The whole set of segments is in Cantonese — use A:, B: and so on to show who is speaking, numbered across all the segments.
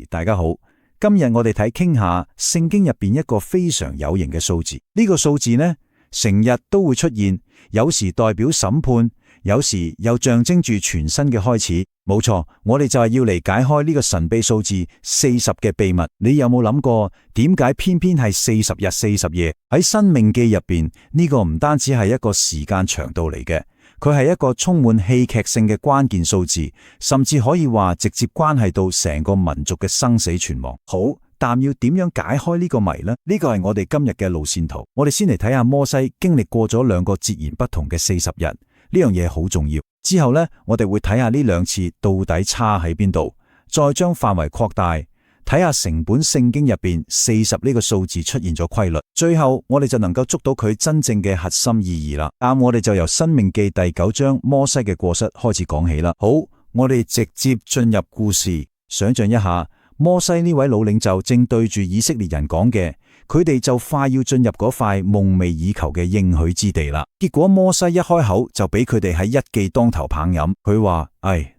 A: 大家好，今日我哋傾下聖經入邊一個非常有形嘅數字。呢個數字呢，成日都會出現，有時代表審判，有時又象徵住全新嘅開始。冇錯，我哋就係要嚟解開呢個神秘數字40嘅秘密。你有冇諗過，點解偏偏係40日40夜？喺申命記入邊，呢個唔單止係一個時間長度嚟嘅，佢係一個充滿戲劇性嘅關鍵數字，甚至可以話直接關係到成個民族嘅生死存亡。好，但要點樣解開呢個謎呢？呢個係我哋今日嘅路線圖。我哋先嚟睇下摩西經歷過咗2個截然不同嘅40日，呢樣嘢好重要。之後呢，我哋會睇下呢2次到底差喺邊度，再將範圍擴大，睇下成本聖經入邊40呢個數字出現咗規律。最後我哋就能夠捉到佢真正嘅核心意義啦。我哋就由申命記第9章摩西嘅過失開始講起啦。好，我哋直接進入故事。想象一下，摩西呢位老領袖正對住以色列人講嘅，佢哋就快要進入嗰塊夢寐以求嘅應許之地啦。結果摩西一開口就俾佢哋喺一記當頭棒飲。佢話：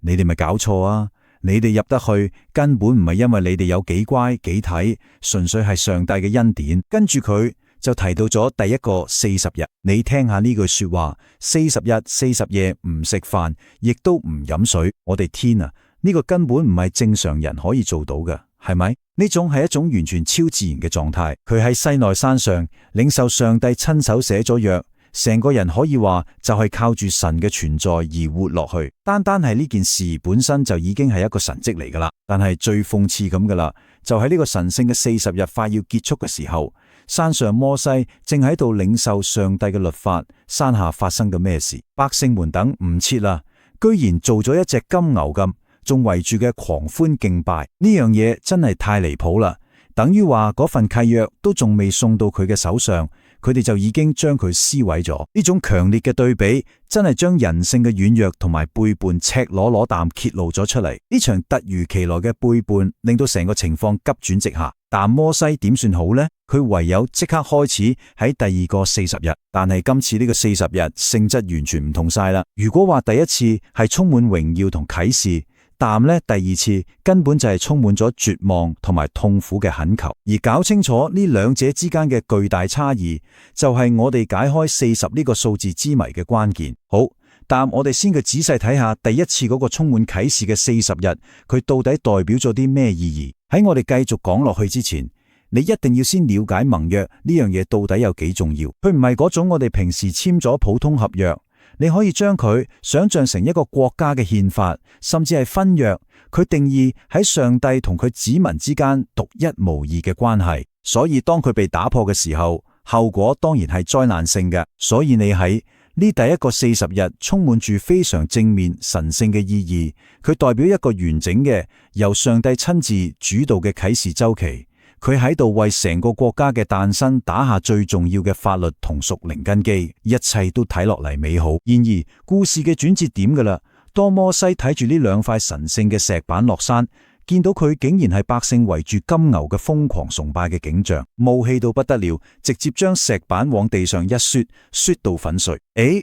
A: 你哋咪搞錯啊！你哋入得去根本唔係因為你哋有幾乖幾睇，純粹係上帝嘅恩典。跟住佢就提到咗第一個40日。你聽下呢句說話：40日40夜唔食飯，亦都唔飲水。我哋天啊！呢個根本唔係正常人可以做到嘅，係咪？呢種係一種完全超自然嘅狀態。佢喺西奈山上領受上帝親手寫咗約，成個人可以話就係靠住神嘅存在而活落去。單單係呢件事本身就已經係一個神蹟嚟噶啦。但係最諷刺咁噶啦，就喺呢個神聖嘅40日快要結束嘅時候，山上摩西正喺度領受上帝嘅律法。山下發生嘅咩事？百姓們等唔切啦，居然做咗一隻金牛咁，仲圍住嘅狂歡敬拜。呢樣嘢真係太離譜啦！等於話嗰份契約都仲未送到佢嘅手上，佢哋就已經將佢撕毀咗。呢種強烈嘅對比，真係將人性嘅軟弱同埋背叛赤裸裸地揭露咗出嚟。呢場突如其來嘅背叛，令到成個情況急轉直下。但摩西點算好呢？佢唯有即刻開始喺第2個40日。但係今次呢個40日性質完全唔同晒啦。如果話第一次係充滿榮耀同啟示，但呢第2次根本就係充滿咗絕望同埋痛苦嘅懇求。而搞清楚呢兩者之間嘅巨大差異，就係我哋解開40呢個數字之謎嘅關鍵。好，但我哋先去仔細睇下第一次嗰個充滿啟示嘅40日，佢到底代表咗啲咩意義？喺我哋繼續講落去之前，你一定要先了解盟約呢樣嘢到底有幾重要。佢唔係嗰種我哋平時簽咗普通合約。你可以將佢想象成一個國家嘅憲法，甚至係婚約。佢定義喺上帝同佢子民之間獨一無二嘅關係。所以當佢被打破嘅時候，後果當然係災難性嘅。所以你喺呢第一個40日充滿住非常正面神聖嘅意義。佢代表一個完整嘅由上帝親自主導嘅啟示週期。佢喺度為成個國家嘅誕生打下最重要嘅法律同屬靈根基，一切都睇落嚟美好。然而故事嘅轉折點噶啦，當摩西睇住呢2塊神聖嘅石板落山，見到佢竟然係百姓圍住金牛嘅瘋狂崇拜嘅景象，怒氣到不得了，直接將石板往地上一摔，摔到粉碎。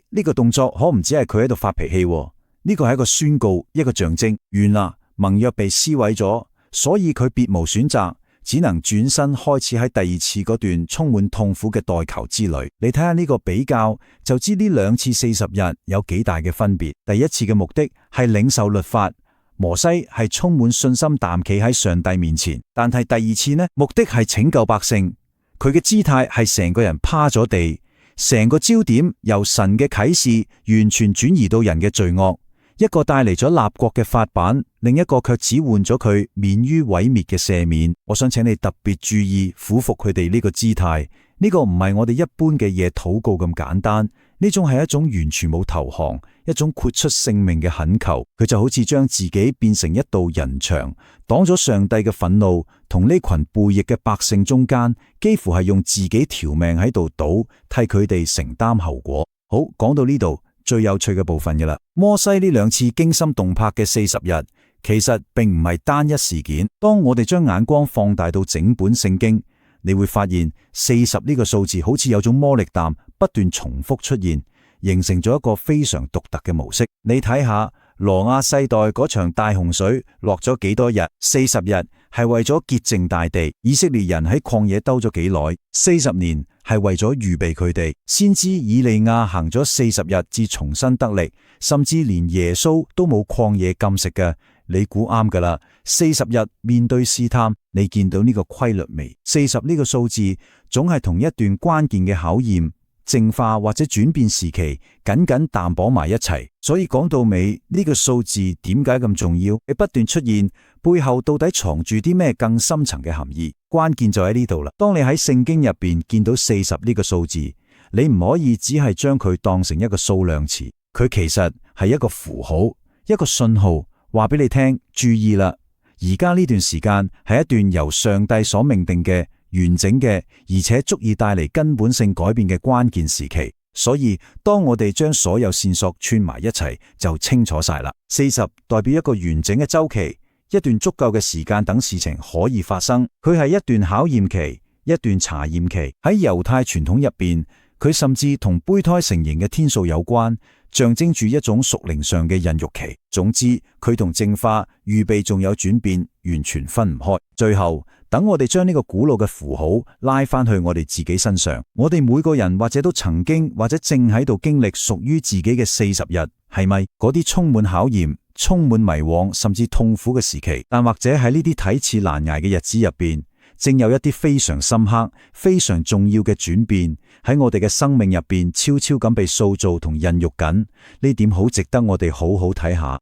A: 呢個動作可唔止係佢喺度發脾氣，呢個係一個宣告，一個象徵。完啦，盟約被撕毀咗，所以佢別無選擇，只能轉身開始喺第2次嗰段充滿痛苦嘅代求之旅。你睇下呢個比較，就知呢2次40日有幾大嘅分別。第一次嘅目的係領受律法，摩西係充滿信心站企喺上帝面前。但係第2次呢，目的係拯救百姓，佢嘅姿態係成個人趴咗地，成個焦點由神嘅啟示完全轉移到人嘅罪惡。一個帶嚟咗立國嘅法版，另一個卻只換咗佢免於毀滅嘅赦免。我想請你特別注意俯伏佢哋呢個姿態，呢個唔係我哋一般嘅嘢禱告咁簡單，呢種係一種完全冇投降，一種豁出性命嘅懇求。佢就好似將自己變成一道人牆，擋咗上帝嘅憤怒，同呢群背逆嘅百姓中間，幾乎係用自己條命喺度賭，替佢哋承擔後果。好，講到呢度。最有趣嘅部分嘅啦，摩西呢2次驚心動魄嘅40日，其實並唔係單一事件。當我哋將眼光放大到整本聖經，你會發現40呢個數字好似有種魔力彈不斷重複出現，形成咗一個非常獨特嘅模式。你睇下挪亞世代嗰場大洪水落咗幾多日？40日係為咗潔淨大地。以色列人喺曠野兜咗幾耐？40年，係為咗預備佢哋。先知以利亞行咗40日至重新得力，甚至連耶穌都冇曠野禁食嘅。你估啱噶啦，40日面對試探，你見到呢個規律未？40呢個數字總係同一段關鍵嘅考驗、淨化或者轉變時期緊緊擔綁埋一齊。所以講到尾，呢個數字點解咁重要？你不斷出現，背後到底藏住啲咩更深層嘅含義？關鍵就喺呢度啦。當你喺聖經入邊見到40呢個數字，你唔可以只係將佢當成一個數量詞，佢其實係一個符號，一個信號。話俾你聽，注意啦！而家呢段時間係一段由上帝所命定嘅完整嘅，而且足以帶嚟根本性改變嘅關鍵時期。所以當我哋將所有線索串埋一齊，就清楚晒啦。40代表一個完整嘅週期，一段足夠嘅時間等事情可以發生。佢係一段考驗期，一段查驗期。喺猶太傳統入邊，佢甚至同胚胎成形嘅天數有關，象徵住一種屬靈上嘅孕育期。總之，佢同淨化、預備仲有轉變完全分唔開。最後，等我哋將呢個古老嘅符號拉翻去我哋自己身上，我哋每個人或者都曾經或者正喺度經歷屬於自己嘅40日，係咪？嗰啲充滿考驗、充滿迷惘甚至痛苦嘅時期，但或者喺呢啲睇似難捱嘅日子入邊，正有一啲非常深刻、非常重要嘅轉變喺我哋嘅生命入邊悄悄咁被塑造同孕育緊。呢點好值得我哋好好睇下。